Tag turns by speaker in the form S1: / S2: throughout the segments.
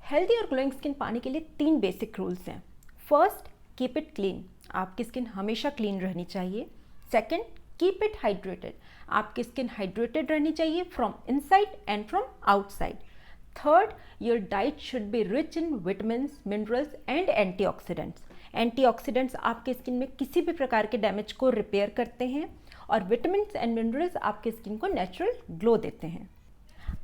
S1: Healthy और glowing skin पाने के लिए 3 बेसिक रूल्स हैं। फर्स्ट, कीप इट क्लीन, आपकी स्किन हमेशा क्लीन रहनी चाहिए। सेकंड, कीप इट हाइड्रेटेड, आपकी स्किन हाइड्रेटेड रहनी चाहिए from inside and from outside. Third, your diet should be rich in vitamins, minerals and antioxidants. Antioxidants आपके skin में किसी भी प्रकार के डैमेज को रिपेयर करते हैं और विटामिन्स एंड मिनरल्स आपके स्किन को नेचुरल ग्लो देते हैं।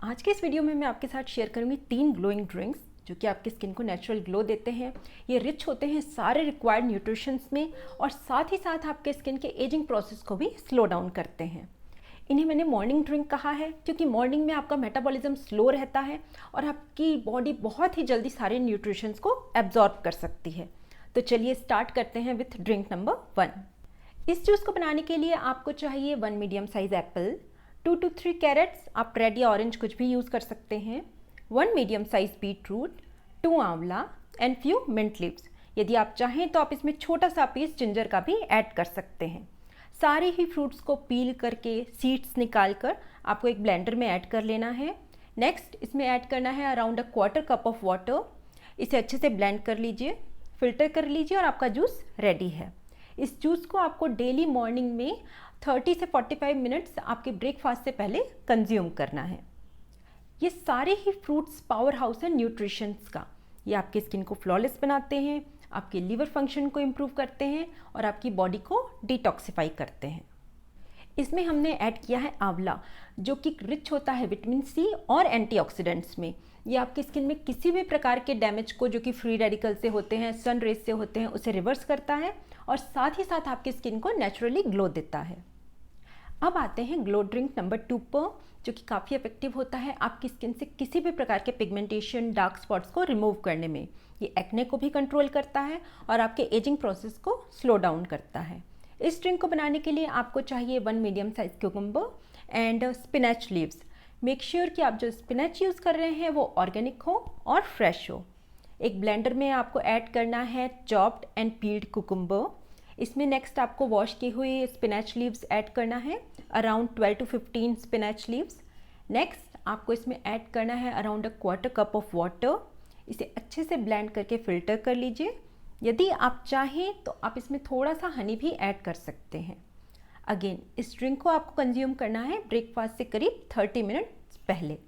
S1: आज के इस वीडियो में मैं आपके साथ शेयर करूंगी 3 ग्लोइंग ड्रिंक्स जो कि आपकी स्किन को नेचुरल ग्लो देते हैं। ये रिच होते हैं सारे रिक्वायर्ड न्यूट्रिशंस में और साथ ही साथ आपके स्किन के एजिंग प्रोसेस को भी स्लो डाउन करते हैं। इन्हें मैंने मॉर्निंग ड्रिंक कहा है क्योंकि मॉर्निंग में आपका मेटाबॉलिज्म स्लो रहता है और आपकी बॉडी बहुत ही जल्दी सारे न्यूट्रिशंस को एब्जॉर्ब कर सकती है। तो चलिए स्टार्ट करते हैं विथ ड्रिंक नंबर 1। इस जूस को बनाने के लिए आपको चाहिए 1 medium size apple, 2 to 3 carrots, आप रेड या ऑरेंज कुछ भी यूज़ कर सकते हैं, 1 मीडियम साइज बीटरूट, 2 आंवला एंड फ्यू मिंट लीव्स। यदि आप चाहें तो आप इसमें छोटा सा पीस जिंजर का भी ऐड कर सकते हैं। सारे ही फ्रूट्स को पील करके सीड्स निकाल कर आपको एक ब्लेंडर में ऐड कर लेना है। नेक्स्ट इसमें ऐड करना है around a quarter cup of water. इसे अच्छे से ब्लेंड कर लीजिए, फिल्टर कर लीजिए और आपका जूस रेडी है। इस जूस को आपको डेली मॉर्निंग में 30 से 45 मिनट्स आपके ब्रेकफास्ट से पहले कंज्यूम करना है। ये सारे ही फ्रूट्स पावर हाउस है न्यूट्रिशंस का। ये आपकी स्किन को फ्लॉलेस बनाते हैं, आपके लीवर फंक्शन को इम्प्रूव करते हैं और आपकी बॉडी को डिटॉक्सिफाई करते हैं। इसमें हमने ऐड किया है आंवला जो कि रिच होता है विटामिन सी और एंटीऑक्सीडेंट्स में। ये आपकी स्किन में किसी भी प्रकार के डैमेज को जो कि फ्री रेडिकल से होते हैं, सन रेज से होते हैं, उसे रिवर्स करता है और साथ ही साथ आपकी स्किन को नेचुरली ग्लो देता है। अब आते हैं ग्लो ड्रिंक नंबर 2 पर, जो कि काफ़ी इफेक्टिव होता है आपकी स्किन से किसी भी प्रकार के पिगमेंटेशन, डार्क स्पॉट्स को रिमूव करने में। ये एक्ने को भी कंट्रोल करता है और आपके एजिंग प्रोसेस को स्लो डाउन करता है। इस ड्रिंक को बनाने के लिए आपको चाहिए 1 medium size cucumber and spinach leaves. Make sure कि आप जो स्पिनच यूज़ कर रहे हैं वो ऑर्गेनिक हो और फ्रेश हो। एक ब्लेंडर में आपको ऐड करना है चॉप्ड एंड पील्ड कुकुम्बर। इसमें नेक्स्ट आपको वॉश किए हुए स्पिनच लीव्स ऐड करना है, around 12 to 15 spinach leaves. Next आपको इसमें ऐड करना है around a quarter cup of water. इसे अच्छे से ब्लेंड करके फिल्टर कर लीजिए। यदि आप चाहें तो आप इसमें थोड़ा सा हनी भी ऐड कर सकते हैं। अगेन इस ड्रिंक को आपको कंज्यूम करना है ब्रेकफास्ट से करीब 30 मिनट्स पहले।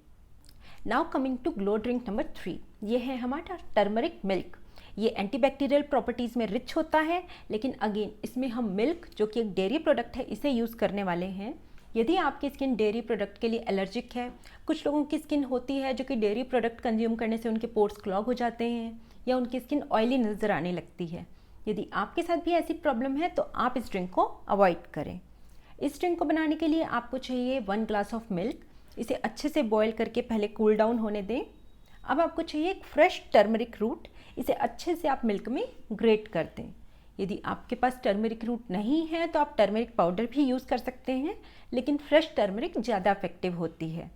S1: Now coming to glow drink number 3, ये है हमारा टर्मरिक मिल्क। ये एंटीबैक्टीरियल प्रॉपर्टीज़ में रिच होता है, लेकिन अगेन इसमें हम मिल्क जो कि एक डेयरी प्रोडक्ट है इसे यूज़ करने वाले हैं। यदि आपकी स्किन डेयरी प्रोडक्ट के लिए एलर्जिक है, कुछ लोगों की स्किन होती है जो कि डेयरी प्रोडक्ट कंज्यूम करने से उनके पोर्स क्लॉग हो जाते हैं या उनकी स्किन ऑयली नज़र आने लगती है। यदि आपके साथ भी ऐसी प्रॉब्लम है तो आप इस ड्रिंक को अवॉइड करें। इस ड्रिंक को बनाने के लिए आपको चाहिए 1 ग्लास ऑफ मिल्क। इसे अच्छे से बॉयल करके पहले कूल डाउन होने दें। अब आपको चाहिए एक फ्रेश टर्मरिक रूट। इसे अच्छे से आप मिल्क में ग्रेट कर दें। यदि आपके पास टर्मरिक रूट नहीं है तो आप टर्मरिक पाउडर भी यूज़ कर सकते हैं, लेकिन फ्रेश टर्मरिक ज़्यादा इफेक्टिव होती है।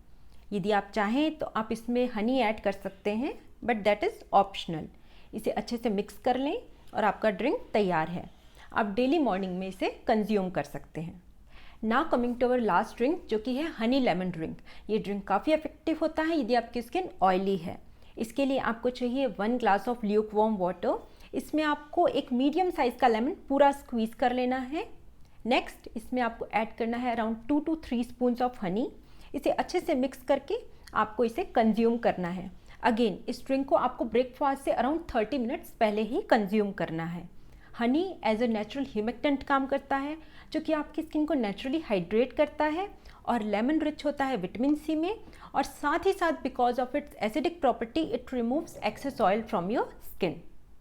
S1: यदि आप चाहें तो आप इसमें हनी ऐड कर सकते हैं, बट दैट इज़ ऑप्शनल। इसे अच्छे से मिक्स कर लें और आपका ड्रिंक तैयार है। आप डेली मॉर्निंग में इसे कंज्यूम कर सकते हैं। Now coming to our last drink जो कि है हनी लेमन ड्रिंक। ये ड्रिंक काफ़ी इफेक्टिव होता है यदि आपकी स्किन ऑयली है। इसके लिए आपको चाहिए 1 glass of Luke warm water. इसमें आपको एक मीडियम साइज़ का लेमन पूरा स्क्वीज़ कर लेना है। नेक्स्ट इसमें आपको ऐड करना है around 2 to 3 spoons of honey. इसे अच्छे से मिक्स करके आपको इसे कंज्यूम करना है। अगेन इस ड्रिंक को आपको ब्रेकफास्ट से अराउंड 30 मिनट्स पहले ही कंज्यूम करना है। Honey as a natural humectant काम करता है जो कि आपकी स्किन को नेचुरली हाइड्रेट करता है और लेमन रिच होता है विटामिन सी में और साथ ही साथ because of its acidic property it removes excess oil from your skin.